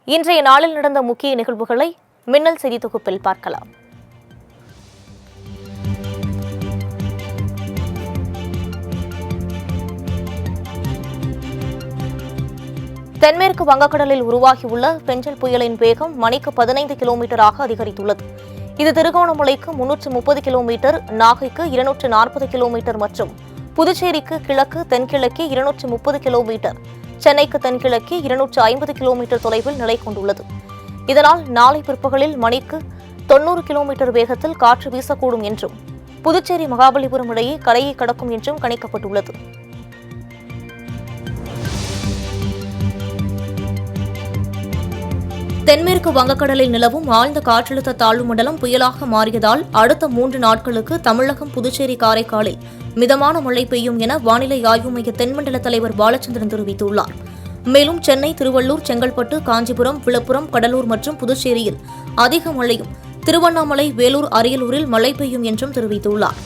இன்றைய நாளில் நடந்த முக்கிய நிகழ்வுகளை மின்னல் செய்தி தொகுப்பில் பார்க்கலாம். தென்மேற்கு வங்கக்கடலில் உருவாகியுள்ள பெஞ்சல் புயலின் வேகம் மணிக்கு 15 கிலோமீட்டராக அதிகரித்துள்ளது. இது திருகோணமலைக்கு 330 கிலோமீட்டர், நாகைக்கு 240 கிலோமீட்டர் மற்றும் புதுச்சேரிக்கு கிழக்கு தென்கிழக்கே 230 கிலோமீட்டர், சென்னைக்கு தென்கிழக்கே 250 கிலோமீட்டர் தொலைவில் நிலை கொண்டுள்ளது. இதனால் நாளை பிற்பகலில் மணிக்கு 90 கிலோமீட்டர் வேகத்தில் காற்று வீசக்கூடும் என்றும் புதுச்சேரி மகாபலிபுரம் இடையே கரையை கடக்கும் என்றும் கணிக்கப்பட்டுள்ளது. தென்மேற்கு வங்கக்கடலில் நிலவும் ஆழ்ந்த காற்றழுத்த தாழ்வு மண்டலம் புயலாக மாறியதால் அடுத்த 3 நாட்களுக்கு தமிழகம், புதுச்சேரி, காரைக்காலில் மிதமான மழை பெய்யும் என வானிலை ஆய்வு மைய தென்மண்டல தலைவர் பாலச்சந்திரன் தெரிவித்துள்ளார். மேலும் சென்னை, திருவள்ளூர், செங்கல்பட்டு, காஞ்சிபுரம், விழுப்புரம், கடலூர் மற்றும் புதுச்சேரியில் அதிக மழையும், திருவண்ணாமலை, வேலூர், அரியலூரில் மழை பெய்யும் என்றும் தெரிவித்துள்ளார்.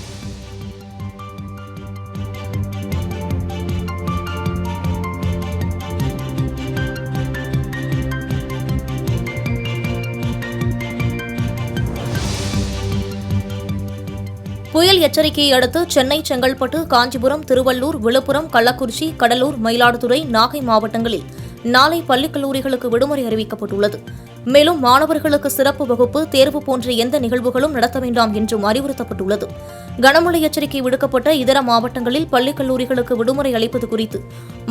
புயல் எச்சரிக்கையை அடுத்து சென்னை, செங்கல்பட்டு, காஞ்சிபுரம், திருவள்ளூர், விழுப்புரம், கள்ளக்குறிச்சி, கடலூர், மயிலாடுதுறை, நாகை மாவட்டங்களில் நாளை பள்ளிக் கல்லூரிகளுக்கு விடுமுறை அறிவிக்கப்பட்டுள்ளது. மேலும் மாணவர்களுக்கு சிறப்பு வகுப்பு, தேர்வு போன்ற எந்த நிகழ்வுகளும் நடத்த வேண்டாம் என்றும் அறிவுறுத்தப்பட்டுள்ளது. கனமழை எச்சரிக்கை விடுக்கப்பட்ட இதர மாவட்டங்களில் பள்ளிக் கல்லூரிகளுக்கு விடுமுறை அளிப்பது குறித்து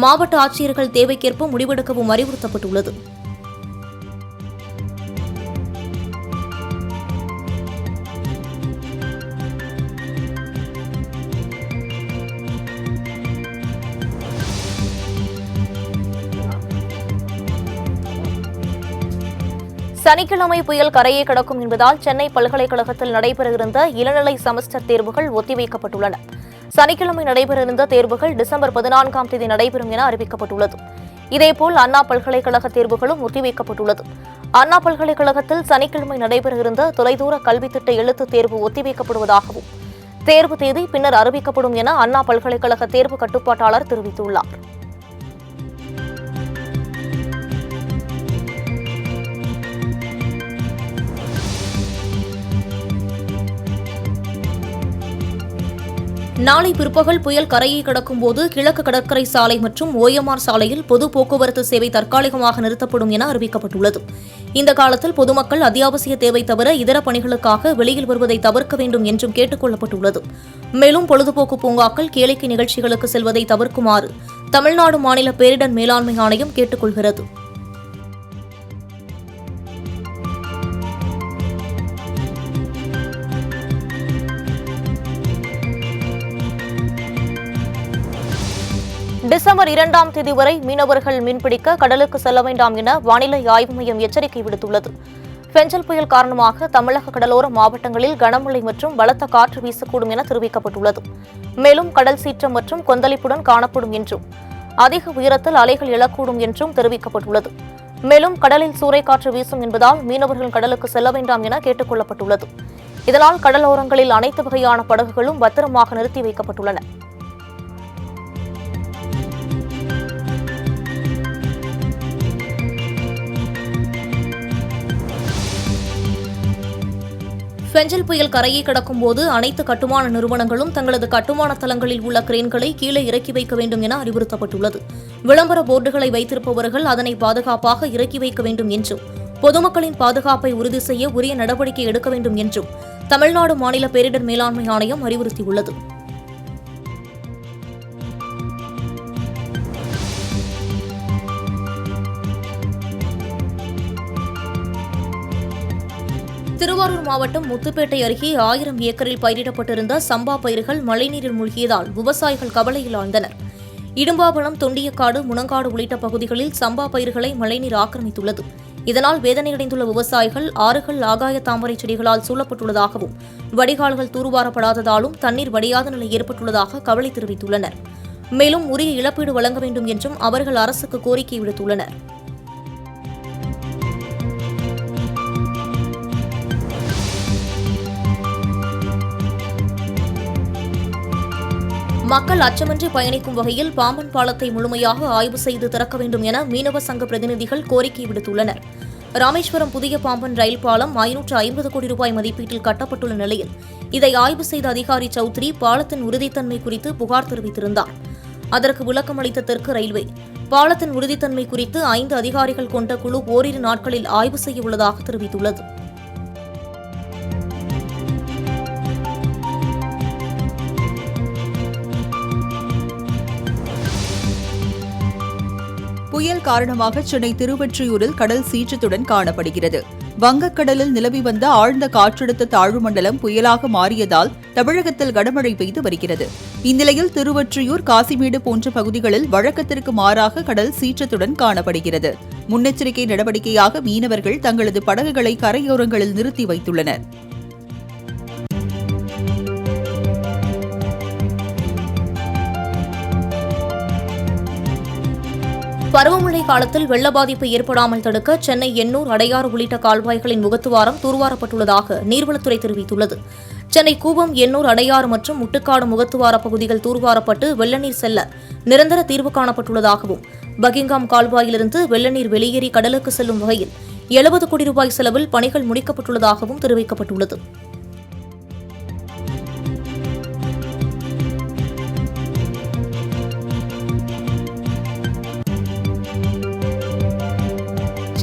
மாவட்ட ஆட்சியர்கள் தேவைக்கேற்ப முடிவெடுக்கவும் அறிவுறுத்தப்பட்டுள்ளது. சனிக்கிழமை புயல் கரையை கடக்கும் என்பதால் சென்னை பல்கலைக்கழகத்தில் நடைபெறவிருந்த இளநிலை செமஸ்டர் தேர்வுகள் ஒத்திவைக்கப்பட்டுள்ளன. சனிக்கிழமை நடைபெறவிருந்த தேர்வுகள் டிசம்பர் 14ஆம் தேதி நடைபெறும் என அறிவிக்கப்பட்டுள்ளது. இதேபோல் அண்ணா பல்கலைக்கழக தேர்வுகளும் ஒத்திவைக்கப்பட்டுள்ளது. அண்ணா பல்கலைக்கழகத்தில் சனிக்கிழமை நடைபெறவிருந்த தொலைதூர கல்வித்திட்ட எழுத்து தேர்வு ஒத்திவைக்கப்படுவதாகவும் தேர்வு தேதி பின்னர் அறிவிக்கப்படும் என அண்ணா பல்கலைக்கழக தேர்வு கட்டுப்பாட்டாளர் தெரிவித்துள்ளார். நாளை பிற்பகல் புயல் கரையை கடக்கும்போது கிழக்கு கடற்கரை சாலை மற்றும் OMR சாலையில் பொது போக்குவரத்து சேவை தற்காலிகமாக நிறுத்தப்படும் என அறிவிக்கப்பட்டுள்ளது. இந்த காலத்தில் பொதுமக்கள் அத்தியாவசிய தேவை தவிர இதர பணிகளுக்காக வெளியில் வருவதை தவிர்க்க வேண்டும் என்றும் கேட்டுக் கொள்ளப்பட்டுள்ளது. மேலும் பொழுதுபோக்கு பூங்காக்கள், கேளிக்கை நிகழ்ச்சிகளுக்கு செல்வதை தவிர்க்குமாறு தமிழ்நாடு மாநில பேரிடர் மேலாண்மை ஆணையம் கேட்டுக் கொள்கிறது. டிசம்பர் 2ஆம் தேதி வரை மீனவர்கள் மீன்பிடிக்க கடலுக்கு செல்ல வேண்டாம் என வானிலை ஆய்வு மையம் எச்சரிக்கை விடுத்துள்ளது. பெஞ்சல் புயல் காரணமாக தமிழக கடலோர மாவட்டங்களில் கனமழை மற்றும் பலத்த காற்று வீசக்கூடும் என தெரிவிக்கப்பட்டுள்ளது. மேலும் கடல் சீற்றம் மற்றும் கொந்தளிப்புடன் காணப்படும் என்றும் அதிக உயரத்தில் அலைகள் எழக்கூடும் என்றும் தெரிவிக்கப்பட்டுள்ளது. மேலும் கடலில் சூறைக்காற்று வீசும் என்பதால் மீனவர்கள் கடலுக்கு செல்ல வேண்டாம் என கேட்டுக் கொள்ளப்பட்டுள்ளது. இதனால் கடலோரங்களில் அனைத்து வகையான படகுகளும் பத்திரமாக நிறுத்தி வைக்கப்பட்டுள்ளன. பெஞ்சல் புயல் கரையை கடக்கும்போது அனைத்து கட்டுமான நிறுவனங்களும் தங்களது கட்டுமான தளங்களில் உள்ள கிரேன்களை கீழே இறக்கி வைக்க வேண்டும் என அறிவுறுத்தப்பட்டுள்ளது. விளம்பர போர்டுகளை வைத்திருப்பவர்கள் அதனை பாதுகாப்பாக இறக்கி வைக்க வேண்டும் என்றும் பொதுமக்களின் பாதுகாப்பை உறுதி செய்ய உரிய நடவடிக்கை எடுக்க வேண்டும் என்றும் தமிழ்நாடு மாநில பேரிடர் மேலாண்மை ஆணையம் அறிவுறுத்தியுள்ளது. திருவாரூர் மாவட்டம் முத்துப்பேட்டை அருகே 1000 ஏக்கரில் பயிரிடப்பட்டிருந்த சம்பா பயிர்கள் மழைநீரில் மூழ்கியதால் விவசாயிகள் கவலையில் ஆழ்ந்தனர். இடும்பாவனம், தொண்டியக்காடு, முனங்காடு உள்ளிட்ட பகுதிகளில் சம்பா பயிர்களை மழைநீர் ஆக்கிரமித்துள்ளது. இதனால் வேதனையடைந்துள்ள விவசாயிகள் ஆறுகள் ஆகாய தாமரை செடிகளால் சூழப்பட்டுள்ளதாகவும் வடிகால்கள் தூர்வாரப்படாததாலும் தண்ணீர் வடியாத நிலை ஏற்பட்டுள்ளதாக கவலை தெரிவித்துள்ளனர். மேலும் உரிய இழப்பீடு வழங்க வேண்டும் என்றும் அவர்கள் அரசுக்கு கோரிக்கை விடுத்துள்ளனர். மக்கள் அச்சமின்றி பயணிக்கும் வகையில் பாம்பன் பாலத்தை முழுமையாக ஆய்வு செய்து திறக்க வேண்டும் என மீனவ சங்க பிரதிநிதிகள் கோரிக்கை விடுத்துள்ளனர். ராமேஸ்வரம் புதிய பாம்பன் ரயில் பாலம் 550 கோடி ரூபாய் மதிப்பீட்டில் கட்டப்பட்டுள்ள நிலையில் இதை ஆய்வு செய்த அதிகாரி சௌத்ரி பாலத்தின் உறுதித்தன்மை குறித்து புகார் தெரிவித்திருந்தார். அதற்கு விளக்கமளித்த தெற்கு ரயில்வே பாலத்தின் உறுதித்தன்மை குறித்து 5 அதிகாரிகள் கொண்ட குழு ஓரிரு நாட்களில் ஆய்வு செய்ய உள்ளதாக தெரிவித்துள்ளது. புயல் காரணமாக சென்னை திருவொற்றியூரில் கடல் சீற்றத்துடன் காணப்படுகிறது. வங்கக்கடலில் நிலவி வந்த ஆழ்ந்த காற்றழுத்த தாழ்வு மண்டலம் புயலாக மாறியதால் தமிழகத்தில் கனமழை பெய்து வருகிறது. இந்நிலையில் திருவொற்றியூர், காசிமேடு போன்ற பகுதிகளில் வழக்கத்திற்கு மாறாக கடல் சீற்றத்துடன் காணப்படுகிறது. முன்னெச்சரிக்கை நடவடிக்கையாக மீனவர்கள் தங்களது படகுகளை கரையோரங்களில் நிறுத்தி வைத்துள்ளனர். பருவமழை காலத்தில் வெள்ள பாதிப்பு ஏற்படாமல் தடுக்க சென்னை எண்ணூர், அடையாறு உள்ளிட்ட கால்வாய்களின் முகத்துவாரம் தூர்வாரப்பட்டுள்ளதாக நீர்வளத்துறை தெரிவித்துள்ளது. சென்னை கூவம், எண்ணூர், அடையாறு மற்றும் முட்டுக்காடு முகத்துவார பகுதிகள் தூர்வாரப்பட்டு வெள்ளநீர் செல்ல நிரந்தர தீர்வு காணப்பட்டுள்ளதாகவும், பக்கிங்காம் கால்வாயிலிருந்து வெள்ளநீர் வெளியேறி கடலுக்கு செல்லும் வகையில் 70 கோடி ரூபாய் செலவில் பணிகள் முடிக்கப்பட்டுள்ளதாகவும் தெரிவிக்கப்பட்டுள்ளது.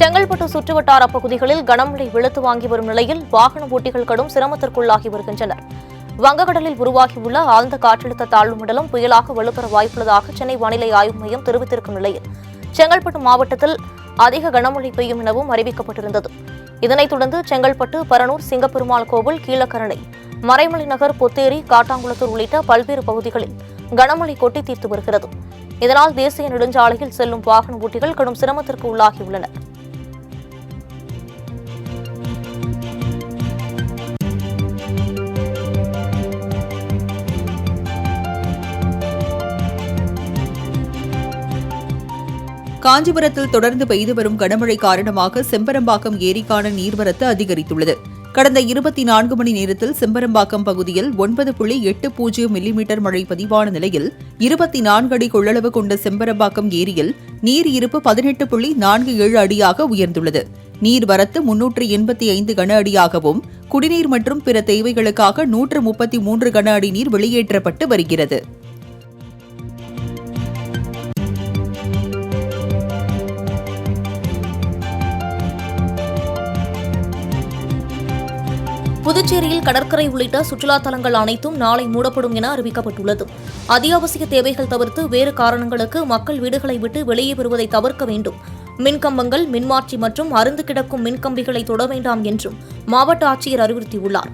செங்கல்பட்டு சுற்றுவட்டார பகுதிகளில் கனமழை வெளுத்து வாங்கி வரும் நிலையில் வாகன ஓட்டிகள் கடும் சிரமத்திற்குள்ளாகி வருகின்றனர். வங்கக்கடலில் உருவாகியுள்ள ஆழ்ந்த காற்றழுத்த தாழ்வு மண்டலம் புயலாக வலுப்பெற வாய்ப்புள்ளதாக சென்னை வானிலை ஆய்வு மையம் தெரிவித்திருக்கும் நிலையில் செங்கல்பட்டு மாவட்டத்தில் அதிக கனமழை பெய்யும் எனவும் அறிவிக்கப்பட்டிருந்தது. இதனைத் தொடர்ந்து செங்கல்பட்டு, பரனூர், சிங்கப்பெருமாள் கோவில், கீழக்கரணை, மறைமலை நகர், பொத்தேரி, காட்டாங்குளத்தூர் உள்ளிட்ட பல்வேறு பகுதிகளில் கனமழை கொட்டி தீர்த்து வருகிறது. இதனால் தேசிய நெடுஞ்சாலையில் செல்லும் வாகன ஓட்டிகள் கடும் சிரமத்திற்கு உள்ளாகியுள்ளனர். காஞ்சிபுரத்தில் தொடர்ந்து பெய்து வரும் கனமழை காரணமாக செம்பரம்பாக்கம் ஏரிக்கான நீர்வரத்து அதிகரித்துள்ளது. கடந்த 24 மணி நேரத்தில் செம்பரம்பாக்கம் பகுதியில் 9.80 மில்லிமீட்டர் மழை பதிவான நிலையில் 24 அடி கொள்ளளவு கொண்ட செம்பரம்பாக்கம் ஏரியில் நீர் இருப்பு 18.47 அடியாக உயர்ந்துள்ளது. நீர்வரத்து 385 கன அடியாகவும், குடிநீர் மற்றும் பிற தேவைகளுக்காக 133 கன அடி நீர் வெளியேற்றப்பட்டு வருகிறது. புதுச்சேரியில் கடற்கரை உள்ளிட்ட சுற்றுலா தலங்கள் அனைத்தும் நாளை மூடப்படும் என அறிவிக்கப்பட்டுள்ளது. அத்தியாவசிய தேவைகள் தவிர்த்து வேறு காரணங்களுக்கு மக்கள் வீடுகளை விட்டு வெளியே வருவதை தவிர்க்க வேண்டும். மின்கம்பங்கள், மின்மாற்றி மற்றும் அறுந்து கிடக்கும் மின்கம்பிகளை தொட வேண்டாம் என்றும் மாவட்ட ஆட்சியர் அறிவுறுத்தியுள்ளார்.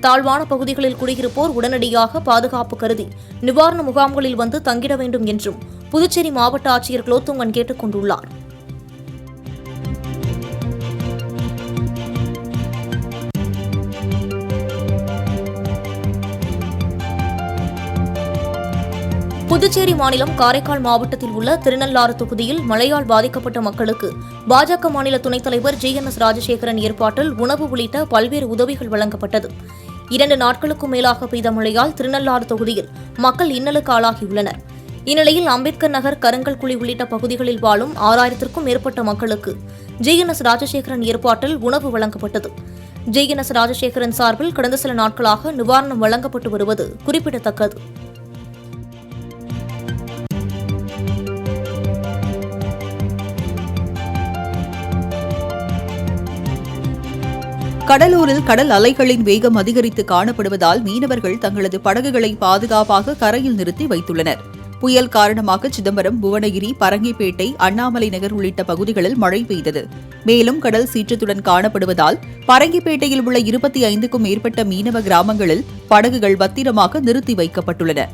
தாழ்வான பகுதிகளில் குடியிருப்போர் உடனடியாக பாதுகாப்பு கருதி நிவாரண முகாம்களில் வந்து தங்கிட வேண்டும் என்றும் புதுச்சேரி மாவட்ட ஆட்சியர் குலோத்துங்கன் கேட்டுக் கொண்டுள்ளார். புதுச்சேரி மாநிலம் காரைக்கால் மாவட்டத்தில் உள்ள திருநள்ளாறு தொகுதியில் மழையால் பாதிக்கப்பட்ட மக்களுக்கு பாஜக மாநில துணைத் தலைவர் GNS ராஜசேகரன் ஏற்பாட்டில் உணவு உள்ளிட்ட பல்வேறு உதவிகள் வழங்கப்பட்டது. 2 நாட்களுக்கும் மேலாக பெய்த மழையால் திருநள்ளாறு தொகுதியில் மக்கள் இன்னலுக்கு ஆளாகியுள்ளனர். இந்நிலையில் அம்பேத்கர் நகர், கருங்கல்குழி உள்ளிட்ட பகுதிகளில் வாழும் 6000க்கும் மேற்பட்ட மக்களுக்கு GNS ராஜசேகரன் ஏற்பாட்டில் உணவு வழங்கப்பட்டது. GNS ராஜசேகரன் சார்பில் கடந்த சில நாட்களாக நிவாரணம் வழங்கப்பட்டு வருவது குறிப்பிடத்தக்கது. கடலூரில் கடல் அலைகளின் வேகம் அதிகரித்து காணப்படுவதால் மீனவர்கள் தங்களது படகுகளை பாதுகாப்பாக கரையில் நிறுத்தி வைத்துள்ளனர். புயல் காரணமாக சிதம்பரம், புவனகிரி, பரங்கிப்பேட்டை, அண்ணாமலை நகர் உள்ளிட்ட பகுதிகளில் மழை பெய்தது. மேலும் கடல் சீற்றத்துடன் காணப்படுவதால் பரங்கிப்பேட்டையில் உள்ள 25க்கும் மேற்பட்ட மீனவ கிராமங்களில் படகுகள் பத்திரமாக நிறுத்தி வைக்கப்பட்டுள்ளன.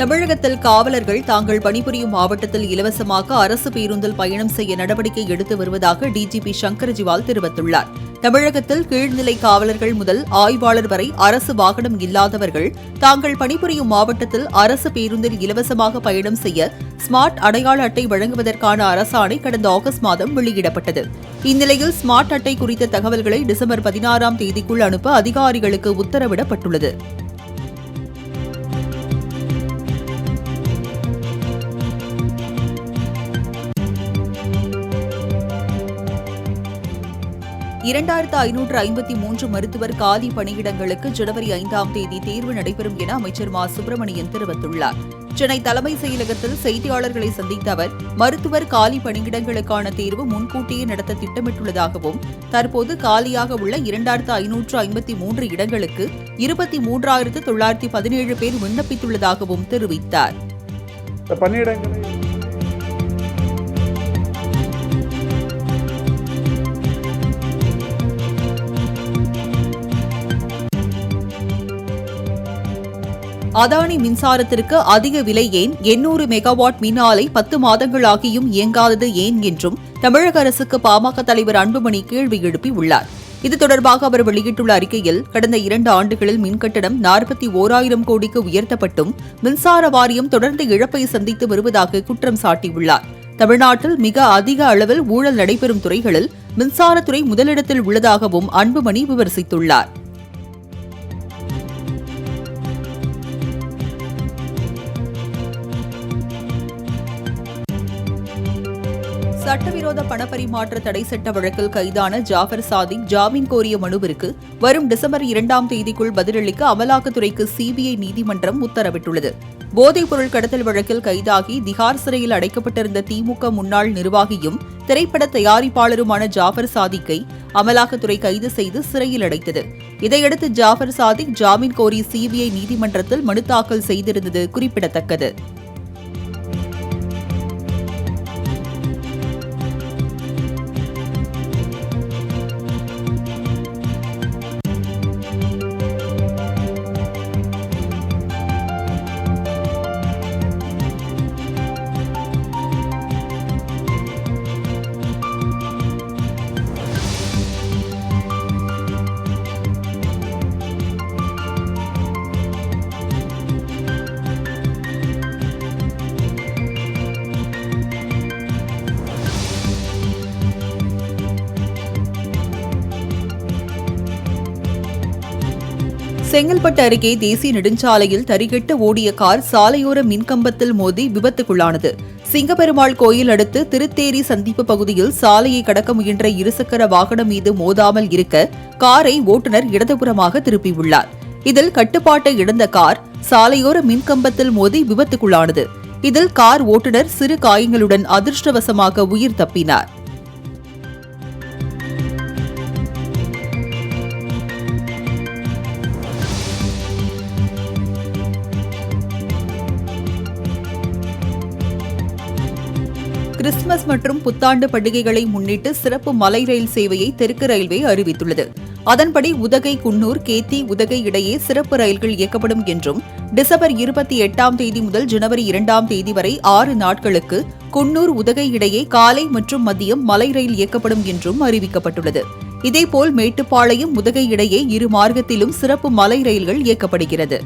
தமிழகத்தில் காவலர்கள் தாங்கள் பணிபுரியும் மாவட்டத்தில் இலவசமாக அரசு பேருந்தில் பயணம் செய்ய நடவடிக்கை எடுத்து வருவதாக டிஜிபி சங்கர் ஜிவால் தெரிவித்துள்ளார். தமிழகத்தில் கீழ்நிலை காவலர்கள் முதல் ஆய்வாளர் வரை அரசு வாகனம் இல்லாதவர்கள் தாங்கள் பணிபுரியும் மாவட்டத்தில் அரசு பேருந்தில் இலவசமாக பயணம் செய்ய ஸ்மார்ட் அடையாள அட்டை வழங்குவதற்கான அரசாணை கடந்த ஆகஸ்ட் மாதம் வெளியிடப்பட்டது. இந்நிலையில் ஸ்மார்ட் அட்டை குறித்த தகவல்களை டிசம்பர் 16ஆம் தேதிக்குள் அனுப்ப அதிகாரிகளுக்கு உத்தரவிடப்பட்டுள்ளது. இரண்டாயிரத்து 553 மருத்துவர் காலி பணியிடங்களுக்கு ஜனவரி 5ஆம் தேதி தேர்வு நடைபெறும் என அமைச்சர் மா. சுப்பிரமணியன் தெரிவித்துள்ளார். சென்னை தலைமைச் செயலகத்தில் செய்தியாளர்களை சந்தித்த அவர், மருத்துவர் காலி பணியிடங்களுக்கான தேர்வு முன்கூட்டியே நடத்த திட்டமிட்டுள்ளதாகவும், தற்போது காலியாக உள்ள 2553 இடங்களுக்கு 23,917 பேர் விண்ணப்பித்துள்ளதாகவும் தெரிவித்தார். அதானி மின்சாரத்திற்கு அதிக விலை ஏன்? 800 மெகாவாட் மின் ஆலை 10 மாதங்களாகியும் இயங்காதது ஏன் என்றும் தமிழக அரசுக்கு பாமக தலைவர் அன்புமணி கேள்வி எழுப்பியுள்ளார். இது தொடர்பாக அவர் வெளியிட்டுள்ள அறிக்கையில், கடந்த 2 ஆண்டுகளில் மின்கட்டணம் 41,000 கோடிக்கு உயர்த்தப்பட்டும் மின்சார வாரியம் தொடர்ந்து இழப்பை சந்தித்து வருவதாக குற்றம் சாட்டியுள்ளார். தமிழ்நாட்டில் மிக அதிக அளவில் ஊழல் நடைபெறும் துறைகளில் மின்சாரத்துறை முதலிடத்தில் உள்ளதாகவும் அன்புமணி விமர்சித்துள்ளார். சட்டவிரோத பணப்பரிமாற்ற தடை சட்ட வழக்கில் கைதான ஜாஃபர் சாதிக் ஜாமீன் கோரிய மனுவிற்கு வரும் டிசம்பர் 2ஆம் தேதிக்குள் பதிலளிக்க அமலாக்கத்துறைக்கு சிபிஐ நீதிமன்றம் உத்தரவிட்டுள்ளது. போதைப்பொருள் கடத்தல் வழக்கில் கைதாகி திகார் சிறையில் அடைக்கப்பட்டிருந்த திமுக முன்னாள் நிர்வாகியும் திரைப்பட தயாரிப்பாளருமான ஜாஃபர் சாதிக்கை அமலாக்கத்துறை கைது செய்து சிறையில் அடைத்தது. இதையடுத்து ஜாஃபர் சாதிக் ஜாமீன் கோரி சிபிஐ நீதிமன்றத்தில் மனு தாக்கல் செய்திருந்தது குறிப்பிடத்தக்கது. செங்கல்பட்டு அருகே தேசிய நெடுஞ்சாலையில் தறிகெட்டு ஓடிய கார் சாலையோர மின்கம்பத்தில் மோதி விபத்துக்குள்ளானது. சிங்கப்பெருமாள் கோயில் அடுத்து திருத்தேரி சந்திப்பு பகுதியில் சாலையை கடக்க முயன்ற இருசக்கர வாகனம் மீது மோதாமல் இருக்க காரை ஓட்டுநர் இடதுபுறமாக திருப்பியுள்ளார். இதில் கட்டுப்பாட்டை இழந்த கார் சாலையோர மின்கம்பத்தில் மோதி விபத்துக்குள்ளானது. இதில் கார் ஓட்டுநர் சிறு காயங்களுடன் அதிர்ஷ்டவசமாக உயிர் தப்பினார். கிறிஸ்துமஸ் மற்றும் புத்தாண்டு பண்டிகைகளை முன்னிட்டு சிறப்பு மலை ரயில் சேவையை தெற்கு ரயில்வே அறிவித்துள்ளது. அதன்படி உதகை குன்னூர், கேத்தி, உதகை இடையே சிறப்பு ரயில்கள் இயக்கப்படும் என்றும், டிசம்பர் 28ஆம் தேதி முதல் ஜனவரி 2ஆம் தேதி வரை 6 நாட்களுக்கு குன்னூர், உதகை இடையே காலை மற்றும் மதியம் மலை ரயில் இயக்கப்படும் என்றும் அறிவிக்கப்பட்டுள்ளது. இதேபோல் மேட்டுப்பாளையம், உதகை இடையே 2 மார்க்கத்திலும் சிறப்பு மலை ரயில்கள் இயக்கப்படுகிறது.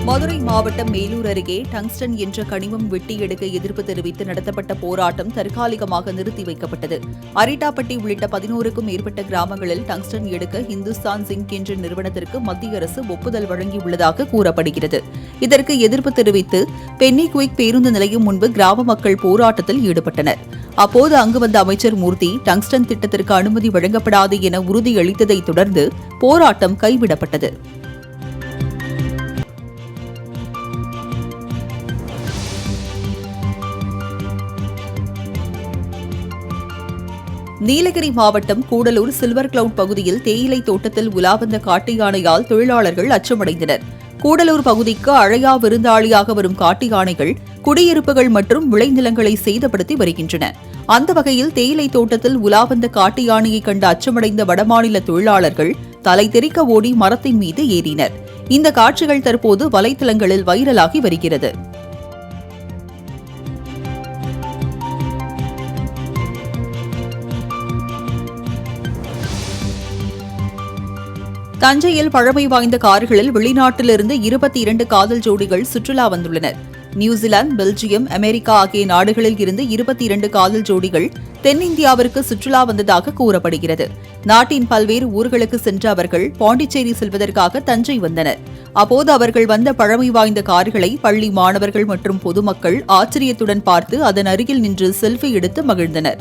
மதுரை மாவட்டம் மேலூர் அருகே டங்ஸ்டன் என்ற கனிமம் வெட்டி எடுக்க எதிர்ப்பு தெரிவித்து நடத்தப்பட்ட போராட்டம் தற்காலிகமாக நிறுத்தி வைக்கப்பட்டது. அரிட்டாப்பட்டி உள்ளிட்ட 11க்கும் மேற்பட்ட கிராமங்களில் டங்ஸ்டன் எடுக்க ஹிந்துஸ்தான் ஜிங்க் என்ற நிறுவனத்திற்கு மத்திய அரசு ஒப்புதல் வழங்கியுள்ளதாக கூறப்படுகிறது. இதற்கு எதிர்ப்பு தெரிவித்து பென்னி குயிக் பேருந்து நிலையம் முன்பு கிராம மக்கள் போராட்டத்தில் ஈடுபட்டனர். அப்போது அங்கு வந்த அமைச்சர் மூர்த்தி டங்ஸ்டன் திட்டத்திற்கு அனுமதி வழங்கப்படாது என உறுதியளித்ததைத் தொடர்ந்து போராட்டம் கைவிடப்பட்டது. நீலகிரி மாவட்டம் கூடலூர் சில்வர் கிளவுட் பகுதியில் தேயிலை தோட்டத்தில் உலா வந்த காட்டு யானையால் தொழிலாளர்கள் அச்சமடைந்தனர். கூடலூர் பகுதிக்கு அழையா விருந்தாளியாக வரும் காட்டு யானைகள் குடியிருப்புகள் மற்றும் விளைநிலங்களை சேதப்படுத்தி வருகின்றன. அந்த வகையில் தேயிலை தோட்டத்தில் உலா வந்த காட்டு யானையை கண்டு அச்சமடைந்த வடமாநில தொழிலாளர்கள் தலை தெறிக்க ஓடி மரத்தின் மீது ஏறினர். இந்த காட்சிகள் தற்போது வலைத்தளங்களில் வைரலாகி வருகிறது. தஞ்சையில் பழமை வாய்ந்த கார்களில் வெளிநாட்டிலிருந்து 22 காதல் ஜோடிகள் சுற்றுலா வந்துள்ளனர். நியூசிலாந்து, பெல்ஜியம், அமெரிக்கா ஆகிய நாடுகளில் இருந்து 22 காதல் ஜோடிகள் தென்னிந்தியாவிற்கு சுற்றுலா வந்ததாக கூறப்படுகிறது. நாட்டின் பல்வேறு ஊர்களுக்கு சென்ற அவர்கள் பாண்டிச்சேரி செல்வதற்காக தஞ்சை வந்தனர். அப்போது அவர்கள் வந்த பழமை வாய்ந்த கார்களை பள்ளி மாணவர்கள் மற்றும் பொதுமக்கள் ஆச்சரியத்துடன் பார்த்து அதன் அருகில் நின்று செல்ஃபி எடுத்து மகிழ்ந்தனர்.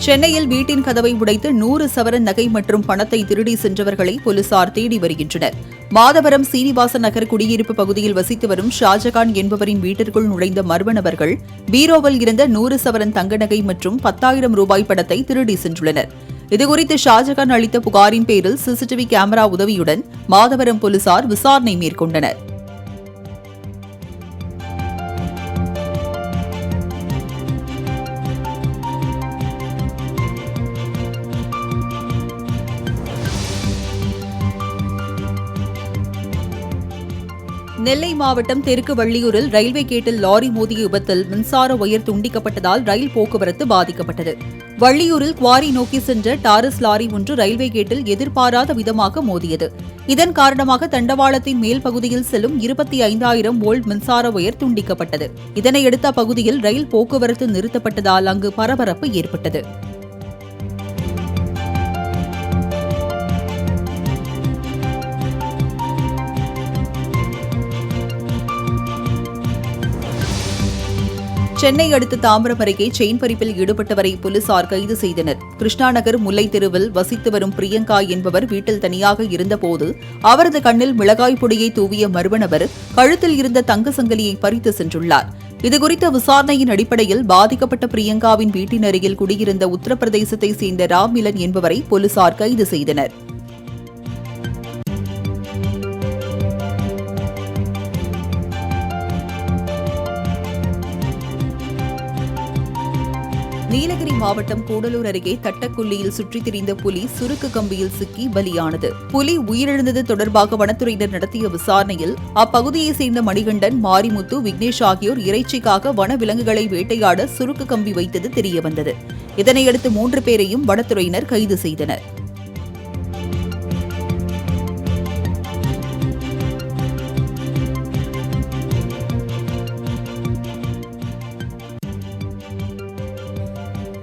சென்னையில் வீட்டின் கதவை உடைத்து 100 சவரன் நகை மற்றும் பணத்தை திருடி சென்றவர்களை போலீசார் தேடி வருகின்றனர். மாதவரம் சீனிவாச நகர் குடியிருப்பு பகுதியில் வசித்து வரும் ஷாஜகான் என்பவரின் வீட்டிற்குள் நுழைந்த மர்ம நபர்கள் பீரோவில் இருந்த 100 சவரன் தங்க நகை மற்றும் 10,000 ரூபாய் பணத்தை திருடி சென்றுள்ளனர். இதுகுறித்து ஷாஜகான் அளித்த புகாரின் பேரில் சிசிடிவி கேமரா உதவியுடன் மாதவரம் போலீசார் விசாரணை மேற்கொண்டனர். நெல்லை மாவட்டம் தெற்கு வள்ளியூரில் ரயில்வே கேட்டில் லாரி மோதிய விபத்தில் மின்சார ஒயர் துண்டிக்கப்பட்டதால் ரயில் போக்குவரத்து பாதிக்கப்பட்டது. வள்ளியூரில் குவாரி நோக்கி சென்ற டாரஸ் லாரி ஒன்று ரயில்வே கேட்டில் எதிர்பாராத விதமாக மோதியது. இதன் காரணமாக தண்டவாளத்தின் மேல் பகுதியில் செல்லும் 25,000 வோல்ட் மின்சார ஒயர் துண்டிக்கப்பட்டது. இதனையடுத்து அப்பகுதியில் ரயில் போக்குவரத்து நிறுத்தப்பட்டதால் அங்கு பரபரப்பு ஏற்பட்டது. சென்னை அடுத்த தாம்பரம் அருகே செயின் பறிப்பில் ஈடுபட்டவரை போலீசார் கைது செய்தனர். கிருஷ்ணாநகர் முல்லை தெருவில் வசித்து வரும் பிரியங்கா என்பவர் வீட்டில் தனியாக இருந்தபோது அவரது கண்ணில் மிளகாய் பொடியை தூவிய மர்ம நபர் கழுத்தில் இருந்த தங்க சங்கிலியை பறித்து சென்றுள்ளார். இதுகுறித்த விசாரணையின் அடிப்படையில் பாதிக்கப்பட்ட பிரியங்காவின் வீட்டின் அருகில் குடியிருந்த உத்தரப்பிரதேசத்தை சேர்ந்த ராம்மிலன் என்பவரை போலீசார் கைது செய்தனர். நீலகிரி மாவட்டம் கூடலூர் அருகே தட்டக்குள்ளியில் சுற்றித் திரிந்த புலி சுருக்கு கம்பியில் சிக்கி பலியானது. புலி உயிரிழந்தது தொடர்பாக வனத்துறையினர் நடத்திய விசாரணையில் அப்பகுதியைச் சேர்ந்த மணிகண்டன், மாரிமுத்து, விக்னேஷ் ஆகியோர் இறைச்சிக்காக வன விலங்குகளை வேட்டையாட சுருக்கு கம்பி வைத்தது தெரியவந்தது. இதனையடுத்து 3 பேரையும் வனத்துறையினர் கைது செய்தனர்.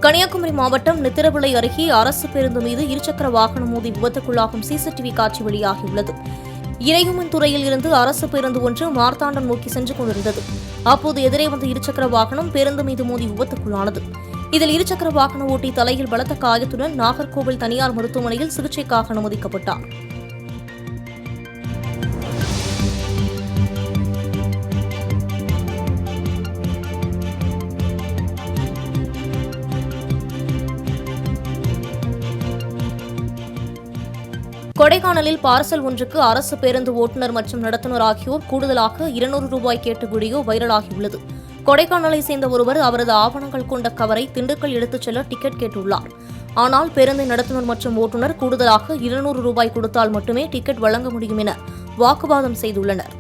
கன்னியாகுமரி மாவட்டம் நித்திரவிளை அருகே அரசு பேருந்து மீது இருசக்கர வாகனம் மோதி விபத்துக்குள்ளாகும் சிசிடிவி காட்சி வெளியாகியுள்ளது. இறையுமன் துறையில் இருந்து அரசு பேருந்து ஒன்று மார்த்தாண்டம் நோக்கி சென்று கொண்டிருந்தது. அப்போது எதிரே வந்த இருசக்கர வாகனம் பேருந்து மீது மோதி விபத்துக்குள்ளானது. இதில் இருசக்கர வாகன ஓட்டி தலையில் பலத்த காயத்துடன் நாகர்கோவில் தனியார் மருத்துவமனையில் சிகிச்சைக்காக அனுமதிக்கப்பட்டார். கொடைக்கானலில் பார்சல் ஒன்றுக்கு அரசு பேருந்து ஓட்டுநர் மற்றும் நடத்துனர் ஆகியோர் கூடுதலாக 200 ரூபாய் கேட்ட வீடியோ வைரலாகியுள்ளது. கொடைக்கானலை சேர்ந்த ஒருவர் அவரது ஆவணங்கள் கொண்ட கவரை திண்டுக்கல் எடுத்துச் செல்ல டிக்கெட் கேட்டுள்ளார். ஆனால் பேருந்தை நடத்துனர் மற்றும் ஓட்டுநர் கூடுதலாக 200 ரூபாய் கொடுத்தால் மட்டுமே டிக்கெட் வழங்க முடியும் என வாக்குவாதம் செய்துள்ளனர்.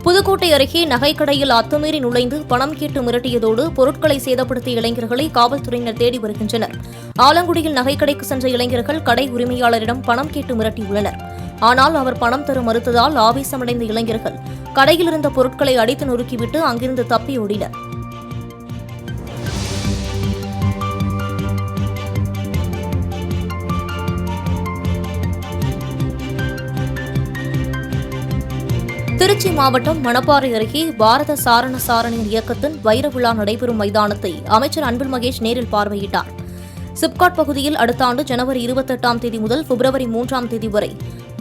புதுக்கோட்டை அருகே நகைக்கடையில் அத்துமீறி நுழைந்து பணம் கேட்டு மிரட்டியதோடு பொருட்களை சேதப்படுத்திய இளைஞர்களை காவல்துறையினர் தேடி வருகின்றனர். ஆலங்குடியில் நகைக்கடைக்கு சென்ற இளைஞர்கள் கடை உரிமையாளரிடம் பணம் கேட்டு மிரட்டியுள்ளனர். ஆனால் அவர் பணம் தர மறுத்ததால் ஆவேசமடைந்த இளைஞர்கள் கடையில் இருந்த பொருட்களை அடித்து நொறுக்கிவிட்டு அங்கிருந்து தப்பி ஓடினர். திருச்சி மாவட்டம் மணப்பாறை அருகே பாரத சாரண சாரணியர் இயக்கத்தின் வைர விழா நடைபெறும் மைதானத்தை அமைச்சர் அன்பில் மகேஷ் நேரில் பார்வையிட்டார். சிப்காட் பகுதியில் அடுத்த ஆண்டு ஜனவரி 28ஆம் தேதி முதல் பிப்ரவரி 3ஆம் தேதி வரை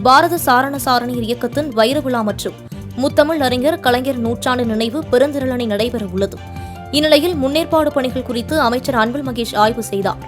பாரத சாரண சாரணியர் இயக்கத்தின் வைர விழா மற்றும் முத்தமிழ் அறிஞர் கலைஞர் நூற்றாண்டு நினைவு பெருந்திரளணி நடைபெறவுள்ளது. இந்நிலையில் முன்னேற்பாடு பணிகள் குறித்து அமைச்சர் அன்பில் மகேஷ் ஆய்வு செய்தார்.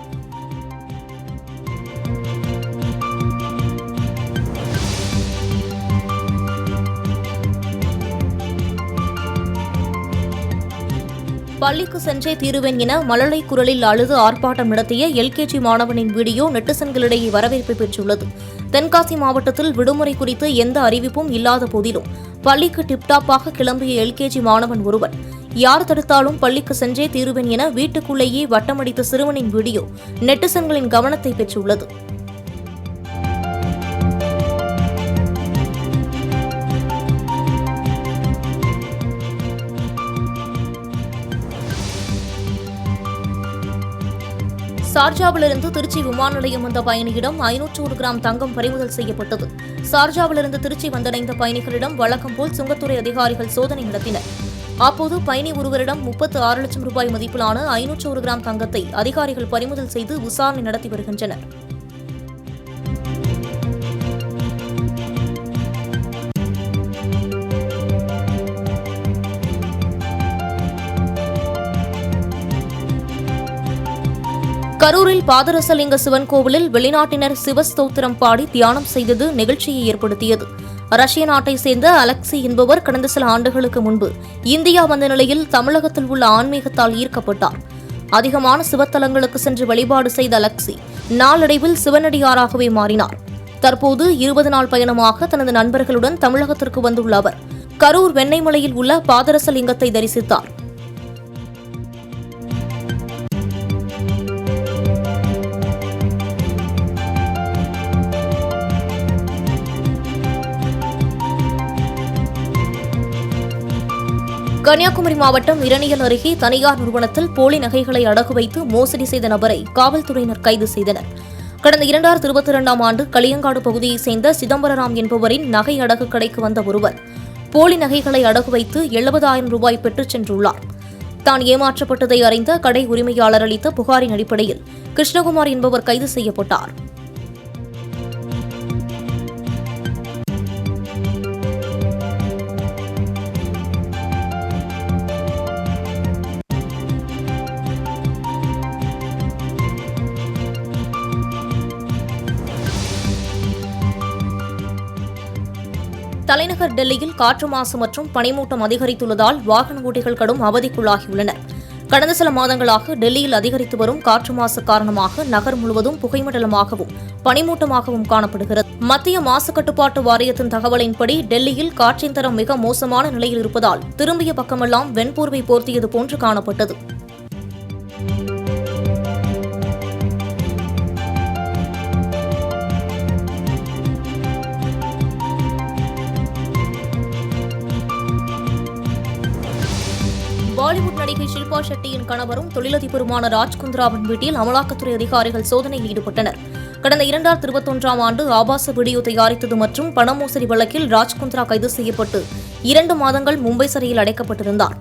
பள்ளிக்கு சென்றே தீருவேன் என மழலை குரலில் அழுது ஆர்ப்பாட்டம் நடத்திய எல்கேஜி மாணவனின் வீடியோ நெட்டிசன்களிடையே வரவேற்பை பெற்றுள்ளது. தென்காசி மாவட்டத்தில் விடுமுறை குறித்து எந்த அறிவிப்பும் இல்லாத போதிலும் பள்ளிக்கு டிப்டாப்பாக கிளம்பிய எல்கேஜி மாணவன் ஒருவன் யார் தடுத்தாலும் பள்ளிக்கு சென்றே தீருவேன் என வீட்டுக்குள்ளேயே வட்டமடித்த சிறுவனின் வீடியோ நெட்டிசன்களின் கவனத்தை பெற்றுள்ளது. சார்ஜாவிலிருந்து திருச்சி விமான நிலையம் வந்த பயணியிடம் 501 கிராம் தங்கம் பறிமுதல் செய்யப்பட்டது. சார்ஜாவிலிருந்து திருச்சி வந்தடைந்த பயணிகளிடம் வழக்கம் போல் சுங்கத்துறை அதிகாரிகள் சோதனை நடத்தினர். அப்போது பயணி ஒருவரிடம் 36 லட்சம் ரூபாய் மதிப்பிலான 501 கிராம் தங்கத்தை அதிகாரிகள் பறிமுதல் செய்து விசாரணை நடத்தி வருகின்றனர். கரூரில் பாதரசலிங்க சிவன் கோவிலில் வெளிநாட்டினர் சிவஸ்தோத்திரம் பாடி தியானம் செய்தது நிகழ்ச்சியை ஏற்படுத்தியது. ரஷ்ய நாட்டை சேர்ந்த அலெக்சி என்பவர் கடந்த சில ஆண்டுகளுக்கு முன்பு இந்தியா வந்த நிலையில் தமிழகத்தில் உள்ள ஆன்மீகத்தால் ஈர்க்கப்பட்டார். அதிகமான சிவத்தலங்களுக்கு சென்று வழிபாடு செய்த அலெக்சி நாளடைவில் சிவனடியாராகவே மாறினார். தற்போது 20 நாள் பயணமாக தனது நண்பர்களுடன் தமிழகத்திற்கு வந்துள்ள அவர் கரூர் வெண்ணெய்மலையில் உள்ள பாதரசலிங்கத்தை தரிசித்தார். கன்னியாகுமரி மாவட்டம் இரணியல் அருகே தனியார் நிறுவனத்தில் போலி நகைகளை அடகு வைத்து மோசடி செய்த நபரை காவல்துறையினர் கைது செய்தனர். கடந்த 2022ஆம் ஆண்டு களியங்காடு பகுதியைச் சேர்ந்த சிதம்பரராம் என்பவரின் நகை அடகு கடைக்கு வந்த ஒருவர் போலி நகைகளை அடகு வைத்து 70,000 ரூபாய் பெற்றுச் சென்றுள்ளார். தான் ஏமாற்றப்பட்டதை அறிந்த கடை உரிமையாளர் அளித்த புகாரின் அடிப்படையில் கிருஷ்ணகுமார் என்பவர் கைது செய்யப்பட்டார். தலைநகர் டெல்லியில் காற்று மாசு மற்றும் பனிமூட்டம் அதிகரித்துள்ளதால் வாகன ஓட்டிகள் கடும் அவதிக்குள்ளாகியுள்ளனர். கடந்த சில மாதங்களாக டெல்லியில் அதிகரித்து வரும் காற்று மாசு காரணமாக நகர் முழுவதும் புகைமண்டலமாகவும் பனிமூட்டமாகவும் காணப்படுகிறது. மத்திய மாசு கட்டுப்பாட்டு வாரியத்தின் தகவலின்படி டெல்லியில் காற்றின் தரம் மிக மோசமான நிலையில் இருப்பதால் திரும்பிய பக்கமெல்லாம் வெண்போர்வை போர்த்தியது போன்று காணப்பட்டது. பாலிவுட் நடிகை ஷில்பா ஷெட்டியின் கணவரும் தொழிலதிபருமான ராஜ்குந்த்ராவின் வீட்டில் அமலாக்கத்துறை அதிகாரிகள் சோதனையில் ஈடுபட்டனர். கடந்த 2021ஆம் ஆண்டு ஆபாச வீடியோ தயாரித்தது மற்றும் பண மோசடி வழக்கில் ராஜ்குந்த்ரா கைது செய்யப்பட்டு 2 மாதங்கள் மும்பை சிறையில் அடைக்கப்பட்டிருந்தார்.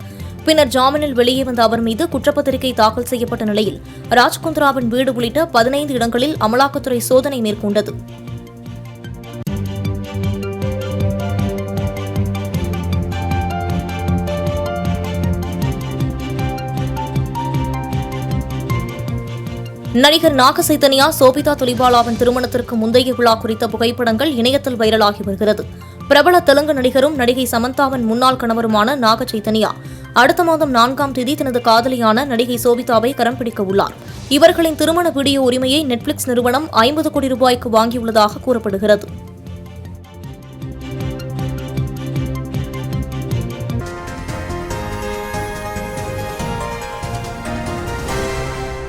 பின்னர் ஜாமீனில் வெளியே வந்த அவர் மீது குற்றப்பத்திரிகை தாக்கல் செய்யப்பட்ட நிலையில் ராஜ்குந்த்ராவின் வீடு உள்ளிட்ட 15 இடங்களில் அமலாக்கத்துறை சோதனை மேற்கொண்டது. நடிகர் நாக சைத்தன்யா சோபிதா துலிபாலாவின் திருமணத்திற்கு முந்தைய விழா குறித்த புகைப்படங்கள் இணையத்தில் வைரலாகி வருகிறது. பிரபல தெலுங்கு நடிகரும் நடிகை சமந்தாவின் முன்னாள் கணவருமான நாக சைத்தன்யா அடுத்த மாதம் 4ஆம் தேதி தனது காதலியான நடிகை சோபிதாவை கரம் பிடிக்க உள்ளார். இவர்களின் திருமண வீடியோ உரிமையை நெட்ஃபிளிக்ஸ் நிறுவனம் 50 கோடி ரூபாய்க்கு வாங்கியுள்ளதாக கூறப்படுகிறது.